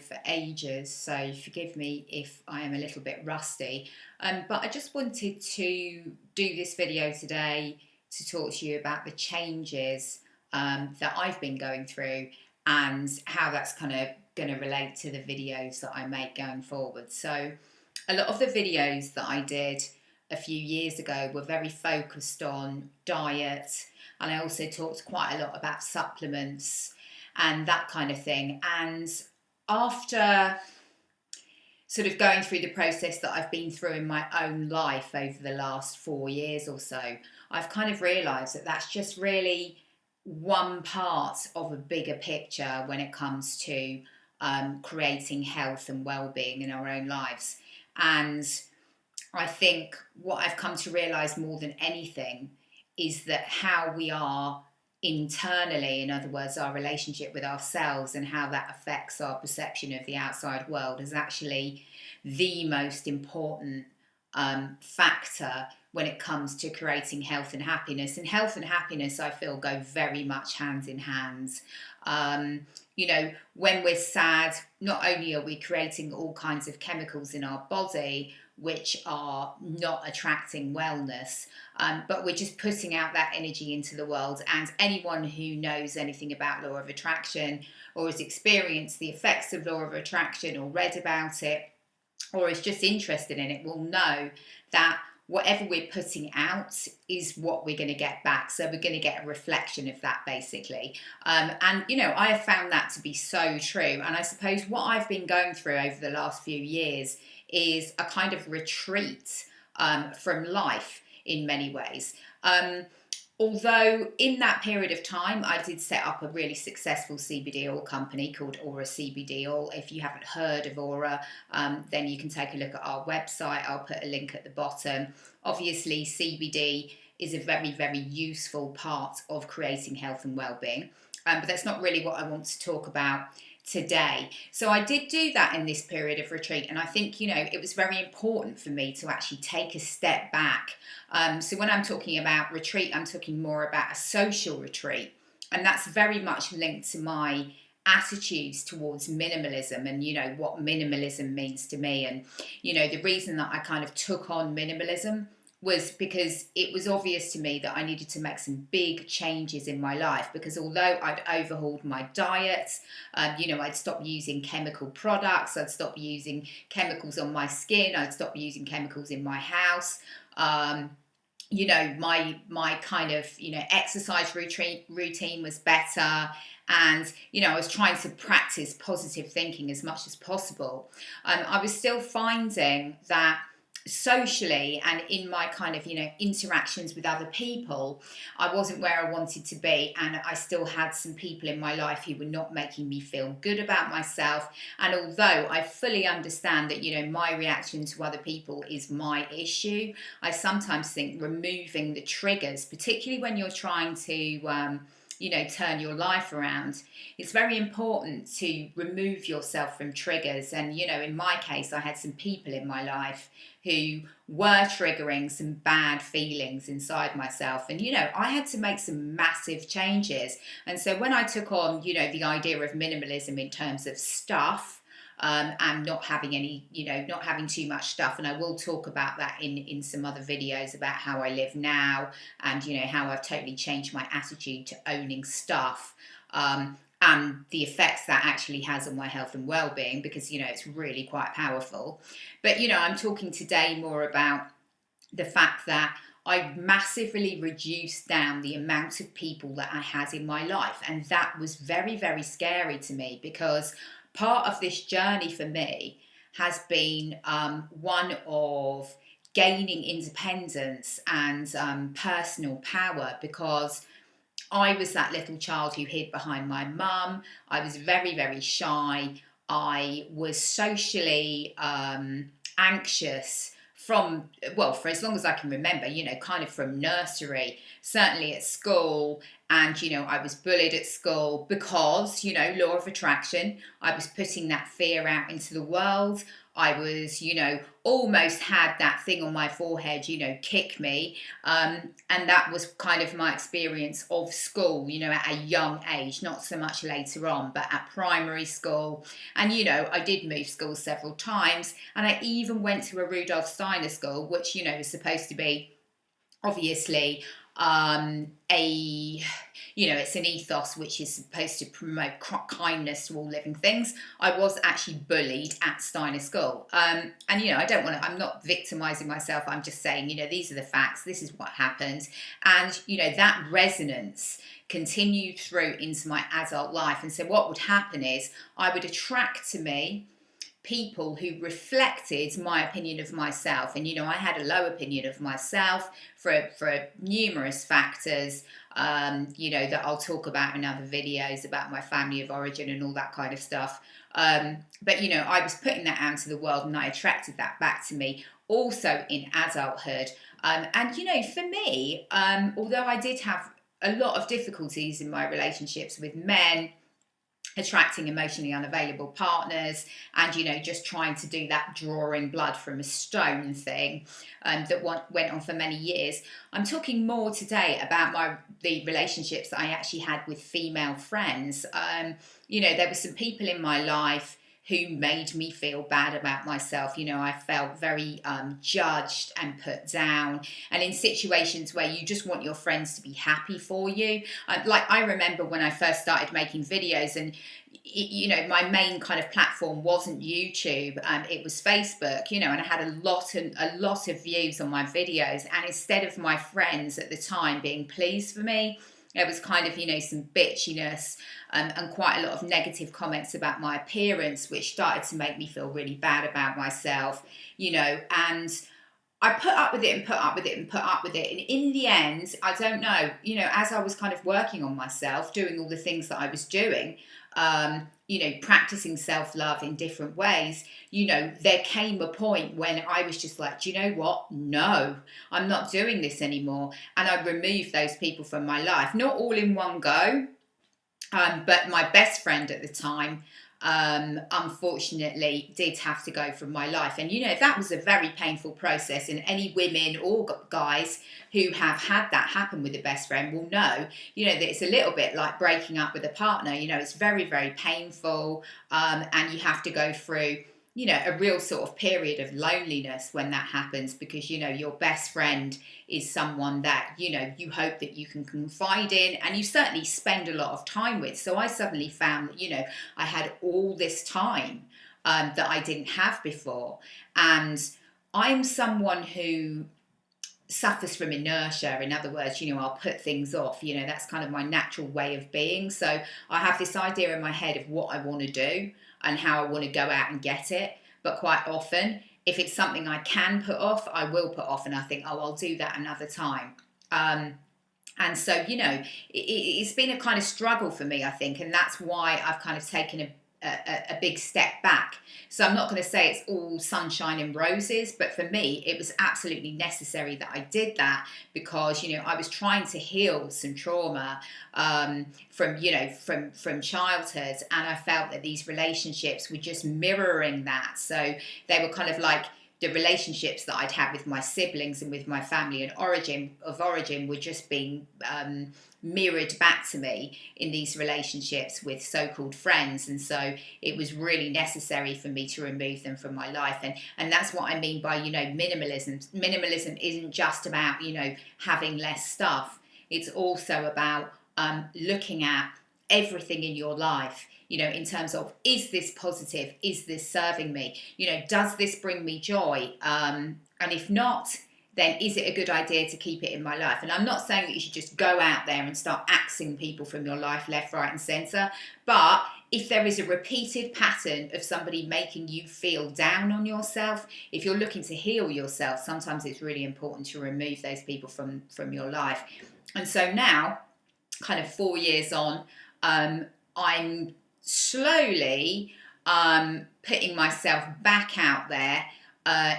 for ages, so forgive me if I am a little bit rusty. But I just wanted to do this video today to talk to you about the changes that I've been going through and how that's kind of going to relate to the videos that I make going forward. So a lot of the videos that I did a few years ago were very focused on diet, and I also talked quite a lot about supplements and that kind of thing. And after sort of going through the process that I've been through in my own life over the last 4 years or so, I've kind of realised that that's just really one part of a bigger picture when it comes to creating health and well-being in our own lives. And I think what I've come to realise more than anything is that how we are internally, in other words, our relationship with ourselves and how that affects our perception of the outside world, is actually the most important factor when it comes to creating health and happiness. And health and happiness, I feel, go very much hand in hand. When we're sad, not only are we creating all kinds of chemicals in our body which are not attracting wellness, but we're just putting out that energy into the world. And anyone who knows anything about law of attraction, or has experienced the effects of law of attraction, or read about it, or is just interested in it, will know that whatever we're putting out is what we're going to get back. So we're going to get a reflection of that, basically. I have found that to be so true. And I suppose what I've been going through over the last few years is a kind of retreat from life in many ways. Although in that period of time, I did set up a really successful CBD oil company called Aura CBD Oil. If you haven't heard of Aura, then you can take a look at our website. I'll put a link at the bottom. Obviously, CBD is a very, very useful part of creating health and well-being. But that's not really what I want to talk about today. So I did do that in this period of retreat, and I think it was very important for me to actually take a step back. So when I'm talking about retreat, I'm talking more about a social retreat, and that's very much linked to my attitudes towards minimalism and what minimalism means to me. And the reason that I kind of took on minimalism was because it was obvious to me that I needed to make some big changes in my life, because although I'd overhauled my diet, I'd stopped using chemical products, I'd stopped using chemicals on my skin, I'd stopped using chemicals in my house. My kind of exercise routine was better, and I was trying to practice positive thinking as much as possible. I was still finding that socially and in my kind of interactions with other people, I wasn't where I wanted to be, and I still had some people in my life who were not making me feel good about myself. And although I fully understand that my reaction to other people is my issue, I sometimes think removing the triggers, particularly when you're trying to turn your life around, it's very important to remove yourself from triggers. And in my case, I had some people in my life who were triggering some bad feelings inside myself, and I had to make some massive changes. And so when I took on the idea of minimalism in terms of stuff, and not having any, not having too much stuff. And I will talk about that in some other videos about how I live now, and how I've totally changed my attitude to owning stuff, and the effects that actually has on my health and well-being, because it's really quite powerful. But I'm talking today more about the fact that I massively reduced down the amount of people that I had in my life, and that was very, very scary to me, because part of this journey for me has been one of gaining independence and personal power, because I was that little child who hid behind my mum. I was very, very shy. I was socially anxious for as long as I can remember, kind of from nursery, certainly at school. And, I was bullied at school because, law of attraction, I was putting that fear out into the world. I was, almost had that thing on my forehead, kick me. And that was kind of my experience of school, at a young age, not so much later on, but at primary school. And, I did move schools several times. And I even went to a Rudolf Steiner school, which, is supposed to be obviously it's an ethos which is supposed to promote kindness to all living things. I was actually bullied at Steiner School, and I'm not victimizing myself. I'm just saying, these are the facts. This is what happened, and that resonance continued through into my adult life. And so what would happen is I would attract to me people who reflected my opinion of myself. And I had a low opinion of myself for numerous factors, that I'll talk about in other videos about my family of origin and all that kind of stuff. But I was putting that out into the world, and I attracted that back to me also in adulthood. And for me, although I did have a lot of difficulties in my relationships with men, attracting emotionally unavailable partners, and just trying to do that drawing blood from a stone thing, that went on for many years. I'm talking more today about the relationships that I actually had with female friends. There were some people in my life who made me feel bad about myself. I felt very judged and put down, and in situations where you just want your friends to be happy for you. Like, I remember when I first started making videos, and my main kind of platform wasn't YouTube, it was Facebook, and I had a lot of views on my videos, and instead of my friends at the time being pleased for me, there was kind of, some bitchiness, and quite a lot of negative comments about my appearance, which started to make me feel really bad about myself, and I put up with it and put up with it and put up with it. And in the end, I don't know, as I was kind of working on myself, doing all the things that I was doing, practicing self-love in different ways, there came a point when I was just like, do you know what? No, I'm not doing this anymore. And I removed those people from my life, not all in one go, but my best friend at the time, unfortunately, did have to go from my life. And, that was a very painful process. And any women or guys who have had that happen with a best friend will know, that it's a little bit like breaking up with a partner. It's very, very painful. And you have to go through, a real sort of period of loneliness when that happens, because, your best friend is someone that, you hope that you can confide in, and you certainly spend a lot of time with. So I suddenly found that, I had all this time that I didn't have before. And I'm someone who suffers from inertia. In other words, I'll put things off. That's kind of my natural way of being. So I have this idea in my head of what I want to do and how I want to go out and get it. But quite often, if it's something I can put off, I will put off, and I think, oh, I'll do that another time. And so, it's been a kind of struggle for me, I think, and that's why I've kind of taken a big step back. So I'm not going to say it's all sunshine and roses, but for me, it was absolutely necessary that I did that, because, I was trying to heal some trauma from childhood, and I felt that these relationships were just mirroring that. So they were kind of like the relationships that I'd had with my siblings and with my family and of origin were just being mirrored back to me in these relationships with so-called friends. And so it was really necessary for me to remove them from my life. And that's what I mean by, minimalism. Minimalism isn't just about, having less stuff. It's also about looking at everything in your life, in terms of, is this positive? Is this serving me? Does this bring me joy? And if not, then is it a good idea to keep it in my life? And I'm not saying that you should just go out there and start axing people from your life left, right, and centre. But if there is a repeated pattern of somebody making you feel down on yourself, if you're looking to heal yourself, sometimes it's really important to remove those people from your life. And so now, kind of 4 years on, I'm slowly putting myself back out there,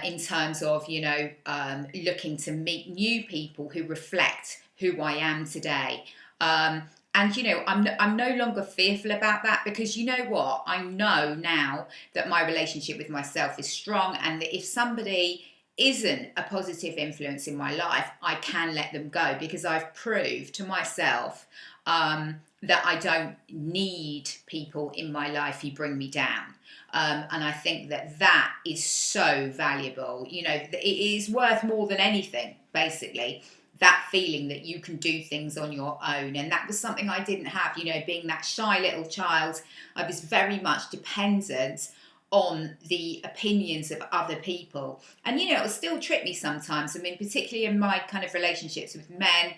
in terms of, looking to meet new people who reflect who I am today. And I'm no longer fearful about that, because you know what? I know now that my relationship with myself is strong, and that if somebody isn't a positive influence in my life, I can let them go, because I've proved to myself that I don't need people in my life who bring me down. And I think that that is so valuable. It is worth more than anything, basically, that feeling that you can do things on your own. And that was something I didn't have. Being that shy little child, I was very much dependent on the opinions of other people. And it'll still trip me sometimes. I mean, particularly in my kind of relationships with men,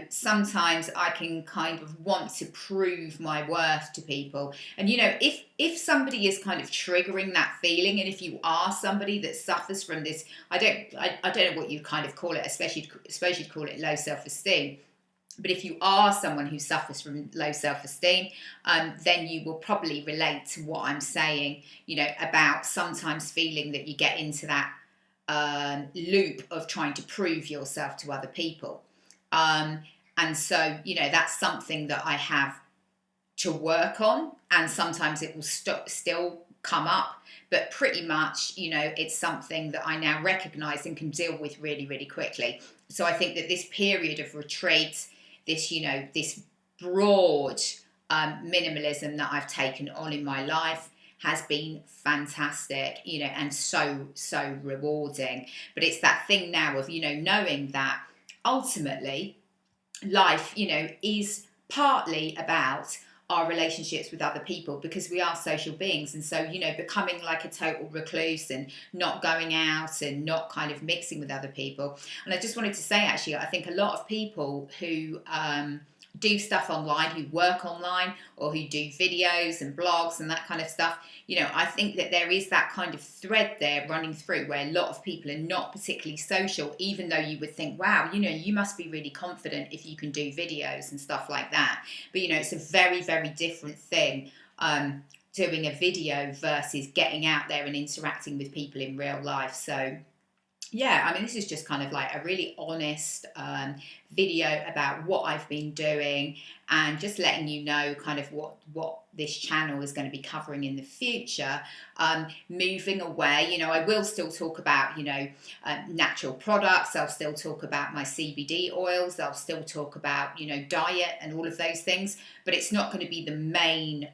sometimes I can kind of want to prove my worth to people. And if somebody is kind of triggering that feeling, and if you are somebody that suffers from this, I don't know what you kind of call it, especially suppose you'd call it low self-esteem. But if you are someone who suffers from low self-esteem, then you will probably relate to what I'm saying, about sometimes feeling that you get into that loop of trying to prove yourself to other people. And so, that's something that I have to work on, and sometimes it will still come up, but pretty much, it's something that I now recognize and can deal with really, really quickly. So I think that this period of retreat, this broad minimalism that I've taken on in my life has been fantastic, and so, so rewarding. But it's that thing now of, knowing that ultimately life, is partly about our relationships with other people, because we are social beings. And so, becoming like a total recluse and not going out and not kind of mixing with other people. And I just wanted to say, actually, I think a lot of people who do stuff online, who work online, or who do videos and blogs and that kind of stuff, I think that there is that kind of thread there running through, where a lot of people are not particularly social, even though you would think, wow, you must be really confident if you can do videos and stuff like that. But it's a very, very different thing, doing a video versus getting out there and interacting with people in real life. So yeah, I mean, this is just kind of like a really honest video about what I've been doing, and just letting you know kind of what this channel is going to be covering in the future. Moving away, I will still talk about, natural products. I'll still talk about my CBD oils. I'll still talk about, diet and all of those things, but it's not going to be the main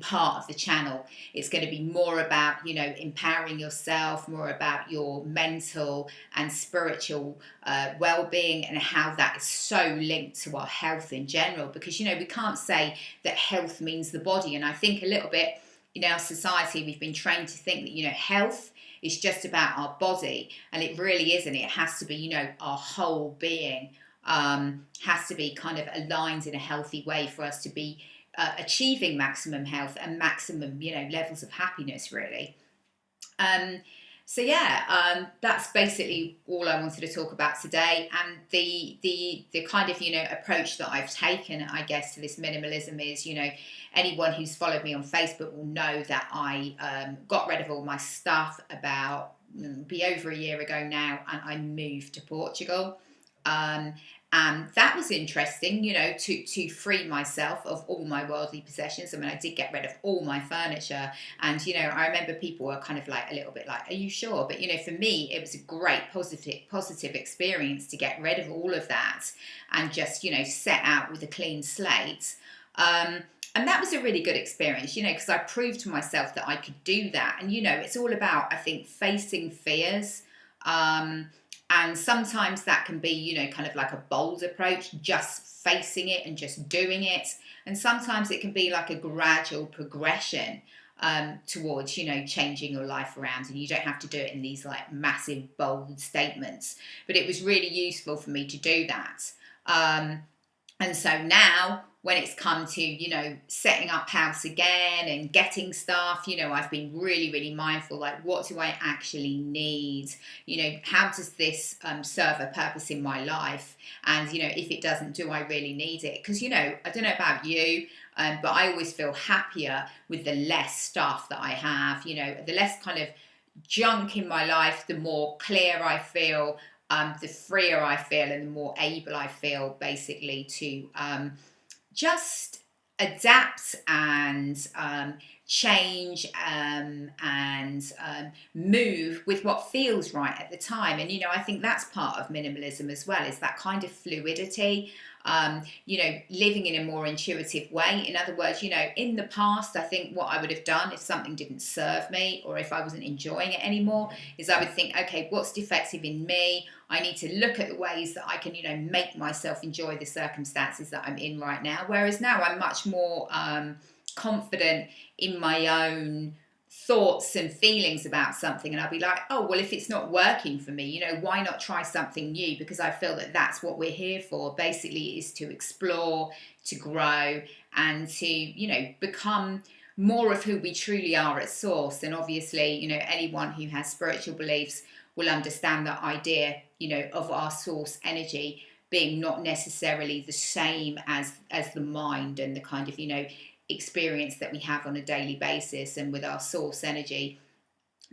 part of the channel. It's going to be more about, empowering yourself, more about your mental and spiritual well-being, and how that is so linked to our health in general. Because we can't say that health means the body. And I think a little bit in our society we've been trained to think that health is just about our body, and it really isn't. It has to be, our whole being has to be kind of aligned in a healthy way for us to be achieving maximum health and maximum, levels of happiness, really. So yeah, that's basically all I wanted to talk about today. And the kind of, approach that I've taken, I guess, to this minimalism is, anyone who's followed me on Facebook will know that I got rid of all my stuff about be over a year ago now, and I moved to Portugal. And that was interesting, to free myself of all my worldly possessions. I mean, I did get rid of all my furniture, and, I remember people were kind of like a little bit like, are you sure? But, for me, it was a great positive experience to get rid of all of that and just, set out with a clean slate. And that was a really good experience, because I proved to myself that I could do that. And, it's all about, I think, facing fears. And sometimes that can be, kind of like a bold approach, just facing it and just doing it. And sometimes it can be like a gradual progression towards, changing your life around. And you don't have to do it in these like massive, bold statements. But it was really useful for me to do that. And so now, when it's come to, setting up house again and getting stuff, I've been really, really mindful, like, what do I actually need? How does this serve a purpose in my life? And, if it doesn't, do I really need it? Because, I don't know about you, but I always feel happier with the less stuff that I have, the less kind of junk in my life, the more clear I feel. the freer I feel and the more able I feel basically to just adapt and change and move with what feels right at the time. And, I think that's part of minimalism as well, is that kind of fluidity. Living in a more intuitive way. In other words, in the past, I think what I would have done if something didn't serve me or if I wasn't enjoying it anymore is I would think, okay, what's defective in me? I need to look at the ways that I can, make myself enjoy the circumstances that I'm in right now. Whereas now I'm much more confident in my own thoughts and feelings about something, and I'll be like, oh well, if it's not working for me, why not try something new? Because I feel that that's what we're here for, basically, is to explore, to grow, and to become more of who we truly are at source. And obviously, anyone who has spiritual beliefs will understand that idea, of our source energy being not necessarily the same as the mind and the kind of experience that we have on a daily basis, and with our source energy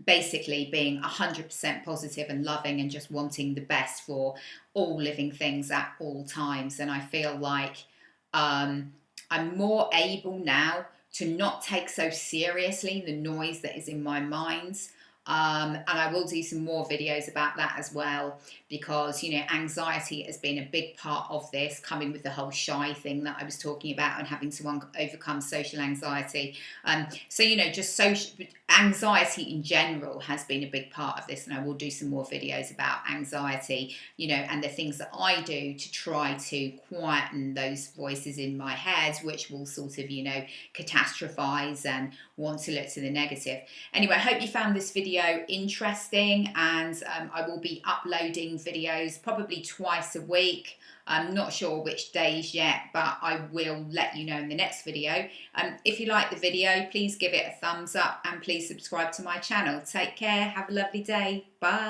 basically being 100% positive and loving and just wanting the best for all living things at all times. And I feel like I'm more able now to not take so seriously the noise that is in my mind. And I will do some more videos about that as well, because, anxiety has been a big part of this, coming with the whole shy thing that I was talking about and having to overcome social anxiety. Just social anxiety in general has been a big part of this, and I will do some more videos about anxiety, and the things that I do to try to quieten those voices in my head, which will sort of, catastrophize and want to look to the negative. Anyway, I hope you found this video interesting, and I will be uploading videos probably twice a week. I'm not sure which days yet, but I will let you know in the next video. If you like the video, please give it a thumbs up and please subscribe to my channel. Take care. Have a lovely day. Bye.